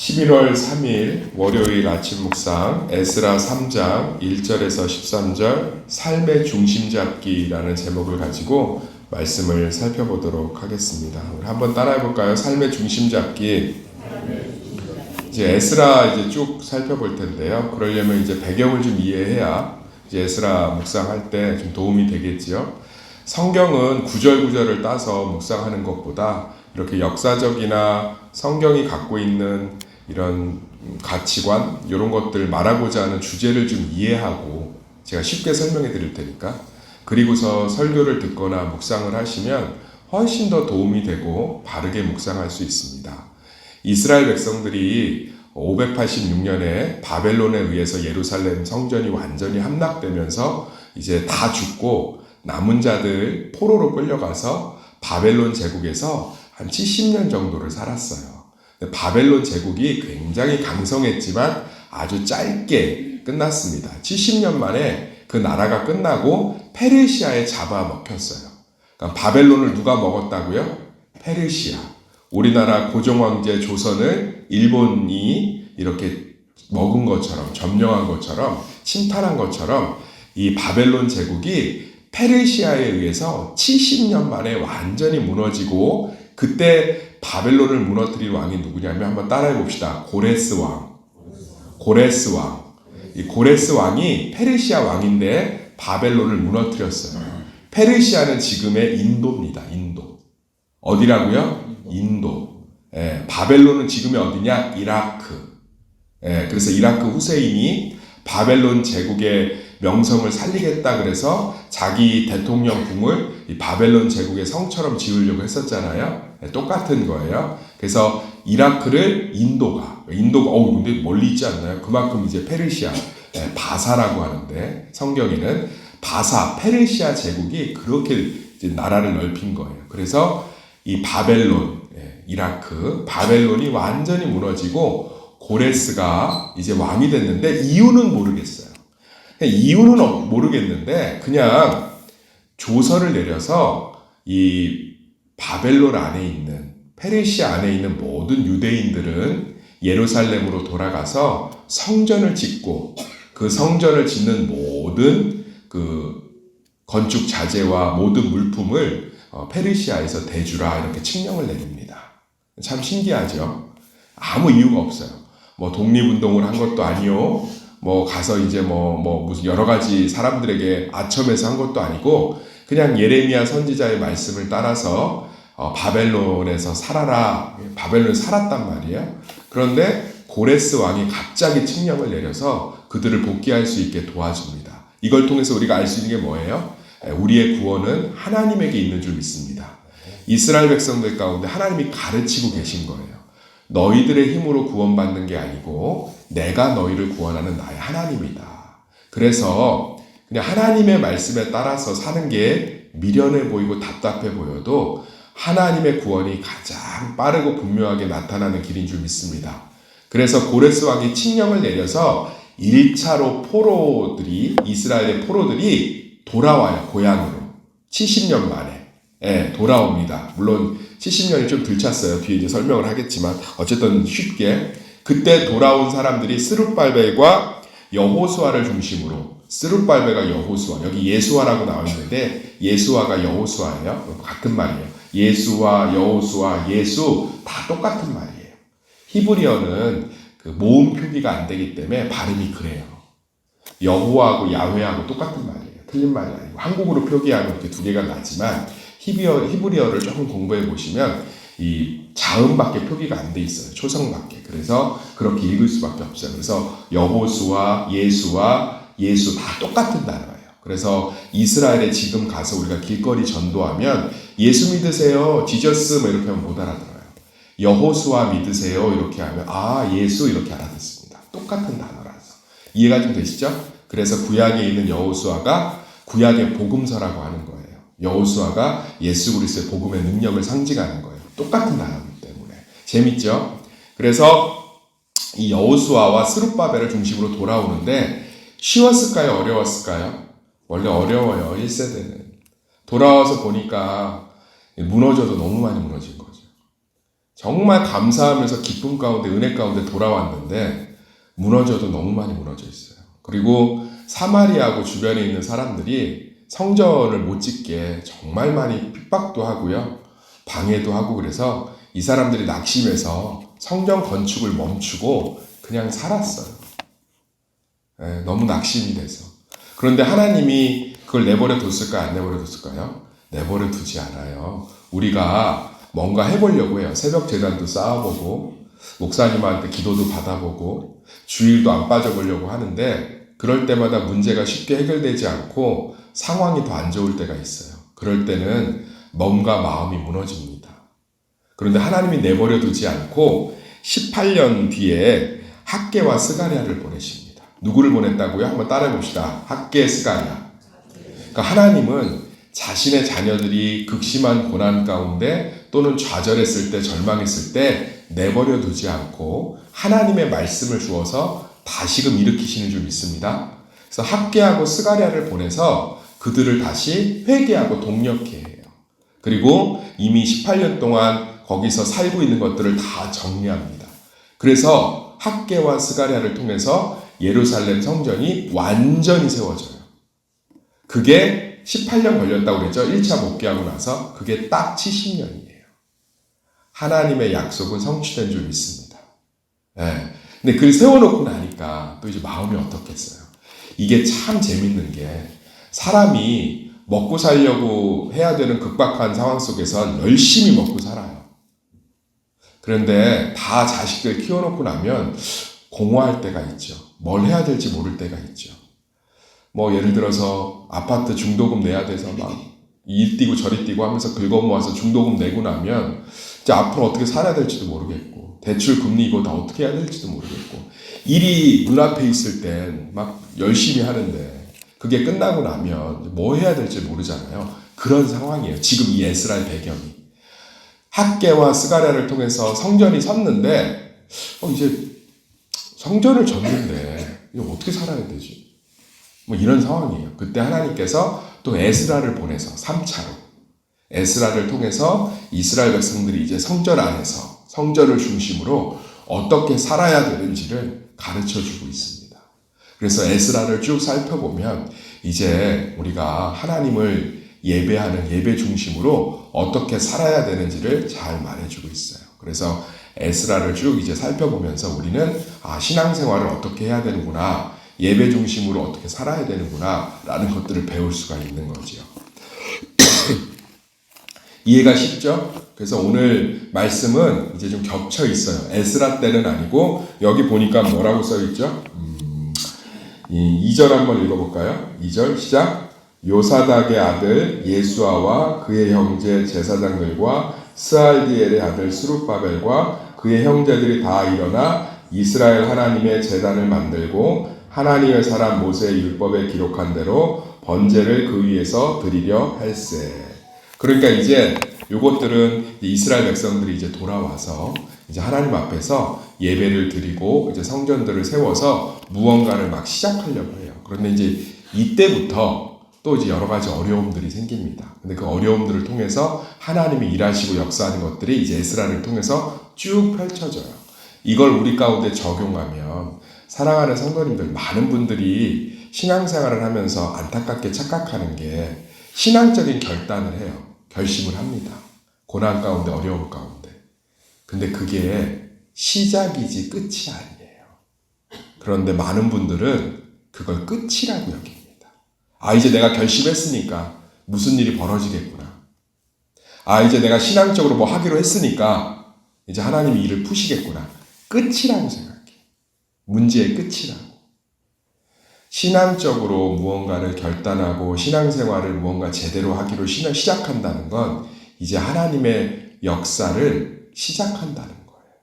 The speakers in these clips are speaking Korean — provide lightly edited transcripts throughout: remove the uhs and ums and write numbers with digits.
11월 3일 월요일 아침 묵상 에스라 3장 1절에서 13절 삶의 중심 잡기라는 제목을 가지고 말씀을 살펴보도록 하겠습니다. 우리 한번 따라해 볼까요? 삶의 중심 잡기. 이제 에스라 이제 쭉 살펴볼 텐데요. 그러려면 이제 배경을 좀 이해해야 이제 에스라 묵상할 때 좀 도움이 되겠지요. 성경은 구절구절을 따서 묵상하는 것보다 이렇게 역사적이나 성경이 갖고 있는 이런 가치관, 이런 것들 말하고자 하는 주제를 좀 이해하고 제가 쉽게 설명해 드릴 테니까 그리고서 설교를 듣거나 묵상을 하시면 훨씬 더 도움이 되고 바르게 묵상할 수 있습니다. 이스라엘 백성들이 586년에 바벨론에 의해서 예루살렘 성전이 완전히 함락되면서 이제 다 죽고 남은 자들 포로로 끌려가서 바벨론 제국에서 한 70년 정도를 살았어요. 바벨론 제국이 굉장히 강성했지만 아주 짧게 끝났습니다. 70년 만에 그 나라가 끝나고 페르시아에 잡아먹혔어요. 그러니까 바벨론을 누가 먹었다고요? 페르시아. 우리나라 고종황제 조선을 일본이 이렇게 먹은 것처럼, 점령한 것처럼, 침탈한 것처럼 이 바벨론 제국이 페르시아에 의해서 70년 만에 완전히 무너지고, 그때 바벨론을 무너뜨린 왕이 누구냐면 한번 따라해 봅시다. 고레스 왕. 고레스 왕. 이 고레스 왕이 페르시아 왕인데 바벨론을 무너뜨렸어요. 페르시아는 지금의 인도입니다. 인도. 어디라고요? 인도. 바벨론은 지금의 어디냐? 이라크. 그래서 이라크 후세인이 바벨론 제국의 명성을 살리겠다 그래서 자기 대통령 궁을 이 바벨론 제국의 성처럼 지으려고 했었잖아요. 똑같은 거예요. 그래서 이라크를 인도가 근데 멀리 있지 않나요? 그만큼 이제 페르시아, 바사라고 하는데 성경에는 바사, 페르시아 제국이 그렇게 이제 나라를 넓힌 거예요. 그래서 이 바벨론, 이라크, 바벨론이 완전히 무너지고 고레스가 이제 왕이 됐는데 이유는 모르겠어요. 이유는 모르겠는데 그냥 조서를 내려서 이 바벨론 안에 있는, 페르시아 안에 있는 모든 유대인들은 예루살렘으로 돌아가서 성전을 짓고 그 성전을 짓는 모든 그 건축 자재와 모든 물품을 페르시아에서 대주라 이렇게 칙령을 내립니다. 참 신기하죠? 아무 이유가 없어요. 뭐 독립운동을 한 것도 아니요. 뭐 가서 이제 뭐 무슨 여러 가지 사람들에게 아첨해서 한 것도 아니고 그냥 예레미야 선지자의 말씀을 따라서 바벨론에서 살아라. 바벨론에 살았단 말이에요. 그런데 고레스 왕이 갑자기 칙령을 내려서 그들을 복귀할 수 있게 도와줍니다. 이걸 통해서 우리가 알 수 있는 게 뭐예요? 우리의 구원은 하나님에게 있는 줄 믿습니다. 이스라엘 백성들 가운데 하나님이 가르치고 계신 거예요. 너희들의 힘으로 구원받는 게 아니고 내가 너희를 구원하는 나의 하나님이다. 그래서 그냥 하나님의 말씀에 따라서 사는 게 미련해 보이고 답답해 보여도 하나님의 구원이 가장 빠르고 분명하게 나타나는 길인 줄 믿습니다. 그래서 고레스 왕이 칙령을 내려서 1차로 이스라엘의 포로들이 돌아와요. 고향으로. 70년 만에. 돌아옵니다. 물론 70년이 좀 들찼어요. 뒤에 이제 설명을 하겠지만 어쨌든 쉽게 그때 돌아온 사람들이 스룹발벨과 여호수아를 중심으로, 스룹발벨과 여호수아, 여기 예수아라고 나와 있는데 예수아가 여호수아예요. 같은 말이에요. 예수아, 여호수아, 예수 다 똑같은 말이에요. 히브리어는 그 모음 표기가 안 되기 때문에 발음이 그래요. 여호와하고 야훼하고 똑같은 말이에요. 틀린 말이 아니고 한국어로 표기하면 이렇게 두 개가 나지만 히브리어를 조금 공부해 보시면 이 자음밖에 표기가 안 돼 있어요. 초성밖에. 그래서 그렇게 읽을 수밖에 없어요. 그래서 여호수아, 예수와 예수 다 똑같은 단어예요. 그래서 이스라엘에 지금 가서 우리가 길거리 전도하면 예수 믿으세요, 지저스 뭐 이렇게 하면 못 알아들어요. 여호수아 믿으세요 이렇게 하면 예수 이렇게 알아듣습니다. 똑같은 단어라서. 이해가 좀 되시죠? 그래서 구약에 있는 여호수아가 구약의 복음서라고 하는 거예요. 여호수아가 예수 그리스도의 복음의 능력을 상징하는 거예요. 똑같은 단어이기 때문에. 재밌죠? 그래서 이 여호수아와 스룹바벨을 중심으로 돌아오는데 쉬웠을까요? 어려웠을까요? 원래 어려워요. 1세대는. 돌아와서 보니까 무너져도 너무 많이 무너진 거죠. 정말 감사하면서 기쁨 가운데 은혜 가운데 돌아왔는데 무너져도 너무 많이 무너져 있어요. 그리고 사마리아하고 주변에 있는 사람들이 성전을 못 짓게 정말 많이 핍박도 하고요. 방해도 하고 그래서 이 사람들이 낙심해서 성전 건축을 멈추고 그냥 살았어요. 너무 낙심이 돼서. 그런데 하나님이 그걸 내버려 뒀을까요? 안 내버려 뒀을까요? 내버려 두지 않아요. 우리가 뭔가 해보려고 해요. 새벽 제단도 쌓아보고 목사님한테 기도도 받아보고 주일도 안 빠져보려고 하는데 그럴 때마다 문제가 쉽게 해결되지 않고 상황이 더 안 좋을 때가 있어요. 그럴 때는 몸과 마음이 무너집니다. 그런데 하나님이 내버려 두지 않고 18년 뒤에 학개와 스가랴를 보내십니다. 누구를 보냈다고요? 한번 따라해 봅시다. 학개, 스가랴. 그러니까 하나님은 자신의 자녀들이 극심한 고난 가운데 또는 좌절했을 때, 절망했을 때 내버려 두지 않고 하나님의 말씀을 주어서 다시금 일으키시는 줄 믿습니다. 그래서 학개하고 스가랴를 보내서 그들을 다시 회개하고 동력케 해요. 그리고 이미 18년 동안 거기서 살고 있는 것들을 다 정리합니다. 그래서 학개와 스가랴를 통해서 예루살렘 성전이 완전히 세워져요. 그게 18년 걸렸다고 그랬죠. 1차 복귀하고 나서 그게 딱 70년이에요. 하나님의 약속은 성취된 줄 믿습니다. 네. 근데 그걸 세워놓고 나니까 또 이제 마음이 어떻겠어요. 이게 참 재밌는 게 사람이 먹고 살려고 해야 되는 급박한 상황 속에선 열심히 먹고 살아요. 그런데 다 자식들 키워놓고 나면 공허할 때가 있죠. 뭘 해야 될지 모를 때가 있죠. 뭐 예를 들어서 아파트 중도금 내야 돼서 막 이 뛰고 저리 뛰고 하면서 긁어 모아서 중도금 내고 나면 이제 앞으로 어떻게 살아야 될지도 모르겠고 대출 금리 이거 다 어떻게 해야 될지도 모르겠고 일이 눈앞에 있을 땐 막 열심히 하는데 그게 끝나고 나면 뭐 해야 될지 모르잖아요. 그런 상황이에요. 지금 이 에스라의 배경이. 학개와 스가랴를 통해서 성전이 섰는데 이제 성전을 졌는데 이거 어떻게 살아야 되지? 뭐 이런 상황이에요. 그때 하나님께서 또 에스라를 보내서 3차로 에스라를 통해서 이스라엘 백성들이 이제 성전 안에서 성전을 중심으로 어떻게 살아야 되는지를 가르쳐주고 있습니다. 그래서 에스라를 쭉 살펴보면 이제 우리가 하나님을 예배하는 예배 중심으로 어떻게 살아야 되는지를 잘 말해주고 있어요. 그래서 에스라를 쭉 이제 살펴보면서 우리는 신앙생활을 어떻게 해야 되는구나, 예배 중심으로 어떻게 살아야 되는구나 라는 것들을 배울 수가 있는 거죠. 이해가 쉽죠? 그래서 오늘 말씀은 이제 좀 겹쳐 있어요. 에스라 때는 아니고 여기 보니까 뭐라고 써 있죠? 2절 한번 읽어볼까요? 2절 시작. 요사닥의 아들 예수아와 그의 형제 제사장들과 스알디엘의 아들 스룹바벨과 그의 형제들이 다 일어나 이스라엘 하나님의 제단을 만들고 하나님의 사람 모세의 율법에 기록한 대로 번제를 그 위에서 드리려 할세. 그러니까 이제 요것들은 이스라엘 백성들이 이제 돌아와서 이제 하나님 앞에서 예배를 드리고 이제 성전들을 세워서 무언가를 막 시작하려고 해요. 그런데 이제 이때부터 또 이제 여러 가지 어려움들이 생깁니다. 근데 그 어려움들을 통해서 하나님이 일하시고 역사하는 것들이 이제 에스라를 통해서 쭉 펼쳐져요. 이걸 우리 가운데 적용하면 사랑하는 성도님들 많은 분들이 신앙생활을 하면서 안타깝게 착각하는 게 신앙적인 결단을 해요. 결심을 합니다. 고난 가운데 어려움 가운데. 근데 그게 시작이지 끝이 아니에요. 그런데 많은 분들은 그걸 끝이라고 여깁니다. 이제 내가 결심했으니까 무슨 일이 벌어지겠구나. 이제 내가 신앙적으로 뭐 하기로 했으니까 이제 하나님이 일을 푸시겠구나. 끝이라고 생각해. 문제의 끝이라고. 신앙적으로 무언가를 결단하고 신앙생활을 무언가 제대로 하기로 시작한다는 건 이제 하나님의 역사를 시작한다는 거예요.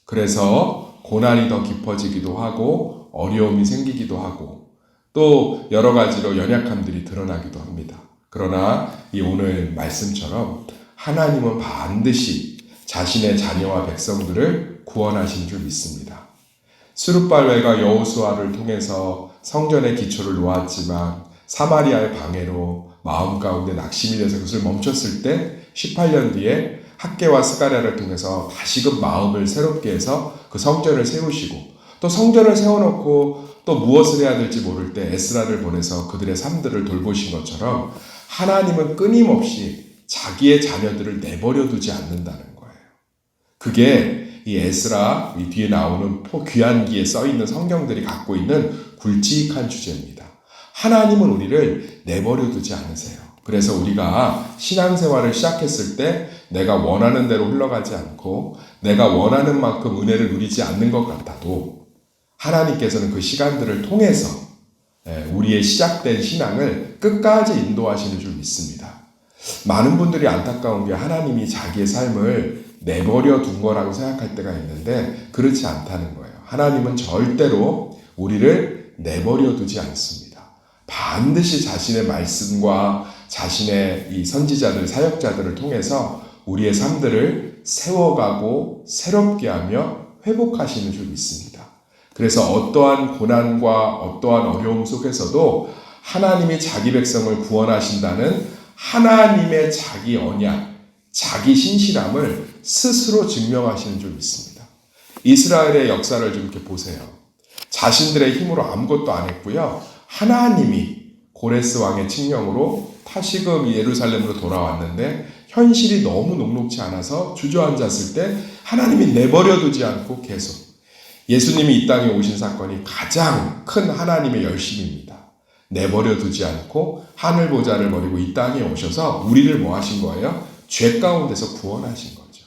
그래서 고난이 더 깊어지기도 하고 어려움이 생기기도 하고 또 여러 가지로 연약함들이 드러나기도 합니다. 그러나 이 오늘 말씀처럼 하나님은 반드시 자신의 자녀와 백성들을 구원하신 줄 믿습니다. 스룹발벨과 여호수아를 통해서 성전의 기초를 놓았지만 사마리아의 방해로 마음 가운데 낙심이 돼서 그것을 멈췄을 때 18년 뒤에 학개와 스가랴를 통해서 다시금 마음을 새롭게 해서 그 성전을 세우시고 또 성전을 세워놓고 또 무엇을 해야 될지 모를 때 에스라를 보내서 그들의 삶들을 돌보신 것처럼 하나님은 끊임없이 자기의 자녀들을 내버려 두지 않는다는 거예요. 그게 이 에스라 이 뒤에 나오는 귀한기에 써 있는 성경들이 갖고 있는 굵직한 주제입니다. 하나님은 우리를 내버려 두지 않으세요. 그래서 우리가 신앙생활을 시작했을 때 내가 원하는 대로 흘러가지 않고 내가 원하는 만큼 은혜를 누리지 않는 것 같아도 하나님께서는 그 시간들을 통해서 우리의 시작된 신앙을 끝까지 인도하시는 줄 믿습니다. 많은 분들이 안타까운 게 하나님이 자기의 삶을 내버려 둔 거라고 생각할 때가 있는데 그렇지 않다는 거예요. 하나님은 절대로 우리를 내버려 두지 않습니다. 반드시 자신의 말씀과 자신의 이 선지자들, 사역자들을 통해서 우리의 삶들을 세워가고 새롭게 하며 회복하시는 줄 믿습니다. 그래서 어떠한 고난과 어떠한 어려움 속에서도 하나님이 자기 백성을 구원하신다는 하나님의 자기 언약, 자기 신실함을 스스로 증명하시는 줄 믿습니다. 이스라엘의 역사를 좀 이렇게 보세요. 자신들의 힘으로 아무것도 안 했고요. 하나님이 고레스 왕의 칙령으로 다시금 예루살렘으로 돌아왔는데 현실이 너무 녹록지 않아서 주저앉았을 때 하나님이 내버려두지 않고 계속 예수님이 이 땅에 오신 사건이 가장 큰 하나님의 열심입니다. 내버려두지 않고 하늘 보좌를 버리고 이 땅에 오셔서 우리를 뭐 하신 거예요? 죄 가운데서 구원하신 거죠.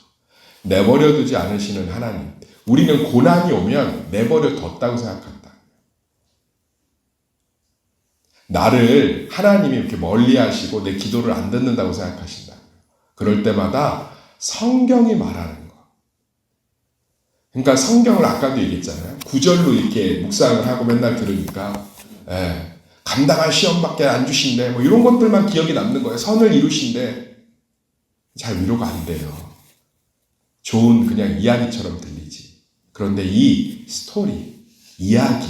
내버려두지 않으시는 하나님. 우리는 고난이 오면 내버려뒀다고 생각한다. 나를 하나님이 이렇게 멀리 하시고 내 기도를 안 듣는다고 생각하신다. 그럴 때마다 성경이 말하는 거. 그러니까 성경을 아까도 얘기했잖아요. 구절로 이렇게 묵상을 하고 맨날 들으니까 감당할 시험밖에 안 주신대. 뭐 이런 것들만 기억이 남는 거예요. 선을 이루신대. 잘 위로가 안 돼요. 좋은 그냥 이야기처럼 들리지. 그런데 이 스토리, 이야기,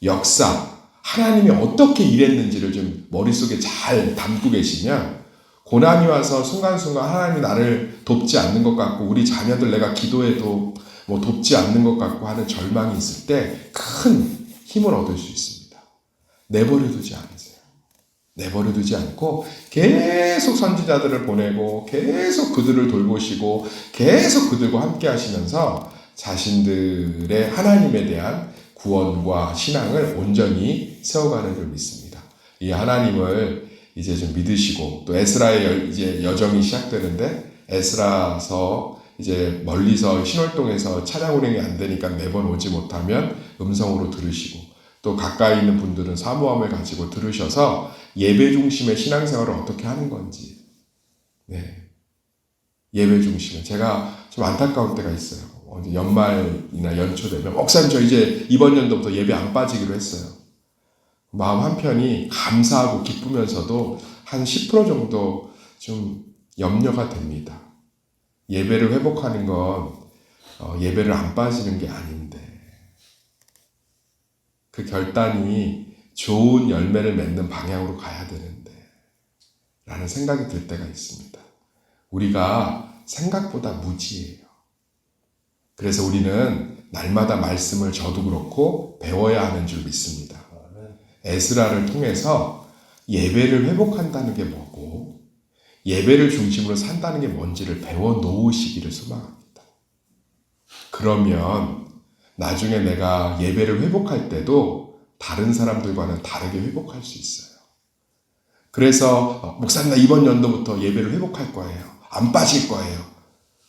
역사, 하나님이 어떻게 일했는지를 좀 머릿속에 잘 담고 계시면 고난이 와서 순간순간 하나님이 나를 돕지 않는 것 같고 우리 자녀들 내가 기도해도 뭐 돕지 않는 것 같고 하는 절망이 있을 때 큰 힘을 얻을 수 있습니다. 내버려두지 않으세요. 내버려두지 않고 계속 선지자들을 보내고 계속 그들을 돌보시고 계속 그들과 함께 하시면서 자신들의 하나님에 대한 구원과 신앙을 온전히 세워가는 줄 믿습니다. 이 하나님을 이제 좀 믿으시고 또 에스라의 이제 여정이 시작되는데 에스라서 이제 멀리서 신월동에서 차량 운행이 안 되니까 매번 오지 못하면 음성으로 들으시고 또 가까이 있는 분들은 사모함을 가지고 들으셔서 예배 중심의 신앙생활을 어떻게 하는 건지 예배 중심에 제가 좀 안타까운 때가 있어요. 연말이나 연초 되면 목사님 저 이제 이번 연도부터 예배 안 빠지기로 했어요. 마음 한편이 감사하고 기쁘면서도 한 10% 정도 좀 염려가 됩니다. 예배를 회복하는 건 예배를 안 빠지는 게 아닌데 그 결단이 좋은 열매를 맺는 방향으로 가야 되는데 라는 생각이 들 때가 있습니다. 우리가 생각보다 무지해요. 그래서 우리는 날마다 말씀을 저도 그렇고 배워야 하는 줄 믿습니다. 에스라를 통해서 예배를 회복한다는 게 뭐고 예배를 중심으로 산다는 게 뭔지를 배워 놓으시기를 소망합니다. 그러면 나중에 내가 예배를 회복할 때도 다른 사람들과는 다르게 회복할 수 있어요. 그래서 목사님 나 이번 연도부터 예배를 회복할 거예요. 안 빠질 거예요.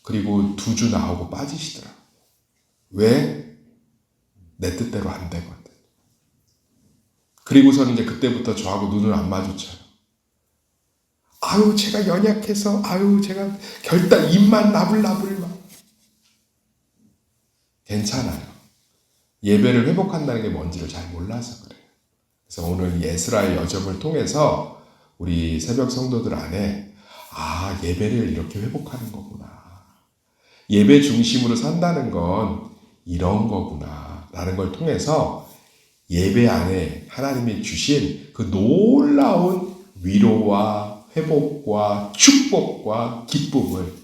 그리고 2주 나오고 빠지시더라고요. 왜? 내 뜻대로 안 되거든. 그리고서는 이제 그때부터 저하고 눈을 안 마주쳐요. 아유, 제가 연약해서, 제가 결단, 입만 나불나불 막. 괜찮아요. 예배를 회복한다는 게 뭔지를 잘 몰라서 그래요. 그래서 오늘 예스라의 여정을 통해서 우리 새벽 성도들 안에 예배를 이렇게 회복하는 거구나. 예배 중심으로 산다는 건 이런 거구나 라는 걸 통해서 예배 안에 하나님이 주신 그 놀라운 위로와 회복과 축복과 기쁨을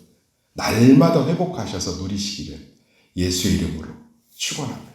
날마다 회복하셔서 누리시기를 예수의 이름으로 축원합니다.